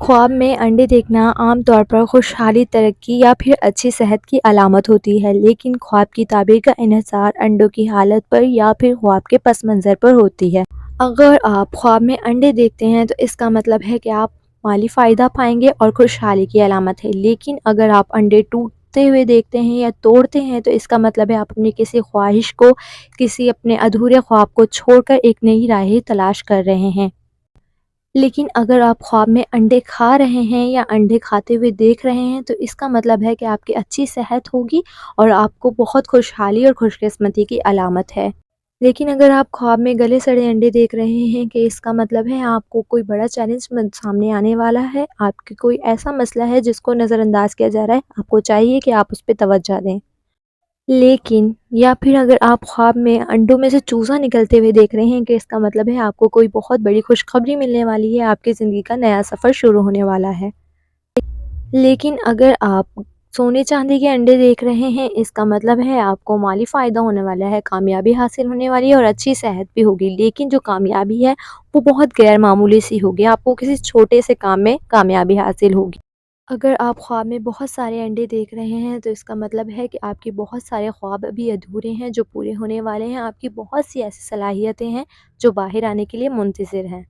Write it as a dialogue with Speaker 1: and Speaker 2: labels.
Speaker 1: خواب میں انڈے دیکھنا عام طور پر خوشحالی، ترقی یا پھر اچھی صحت کی علامت ہوتی ہے، لیکن خواب کی تعبیر کا انحصار انڈوں کی حالت پر یا پھر خواب کے پس منظر پر ہوتی ہے۔ اگر آپ خواب میں انڈے دیکھتے ہیں تو اس کا مطلب ہے کہ آپ مالی فائدہ پائیں گے اور خوشحالی کی علامت ہے، لیکن اگر آپ انڈے ٹوٹتے ہوئے دیکھتے ہیں یا توڑتے ہیں تو اس کا مطلب ہے آپ اپنی کسی خواہش کو، کسی اپنے ادھورے خواب کو چھوڑ کر ایک نئی راہیں تلاش کر رہے ہیں۔ لیکن اگر آپ خواب میں انڈے کھا رہے ہیں یا انڈے کھاتے ہوئے دیکھ رہے ہیں تو اس کا مطلب ہے کہ آپ کی اچھی صحت ہوگی اور آپ کو بہت خوشحالی اور خوش قسمتی کی علامت ہے۔ لیکن اگر آپ خواب میں گلے سڑے انڈے دیکھ رہے ہیں کہ اس کا مطلب ہے آپ کو کوئی بڑا چیلنج سامنے آنے والا ہے، آپ کی کوئی ایسا مسئلہ ہے جس کو نظر انداز کیا جا رہا ہے، آپ کو چاہیے کہ آپ اس پہ توجہ دیں۔ لیکن یا پھر اگر آپ خواب میں انڈوں میں سے چوزا نکلتے ہوئے دیکھ رہے ہیں کہ اس کا مطلب ہے آپ کو کوئی بہت بڑی خوشخبری ملنے والی ہے، آپ کی زندگی کا نیا سفر شروع ہونے والا ہے۔ لیکن اگر آپ سونے چاندی کے انڈے دیکھ رہے ہیں، اس کا مطلب ہے آپ کو مالی فائدہ ہونے والا ہے، کامیابی حاصل ہونے والی ہے اور اچھی صحت بھی ہوگی، لیکن جو کامیابی ہے وہ بہت غیر معمولی سی ہوگی، آپ کو کسی چھوٹے سے کام میں کامیابی حاصل ہوگی۔ اگر آپ خواب میں بہت سارے انڈے دیکھ رہے ہیں تو اس کا مطلب ہے کہ آپ کے بہت سارے خواب ابھی ادھورے ہیں جو پورے ہونے والے ہیں، آپ کی بہت سی ایسی صلاحیتیں ہیں جو باہر آنے کے لیے منتظر ہیں۔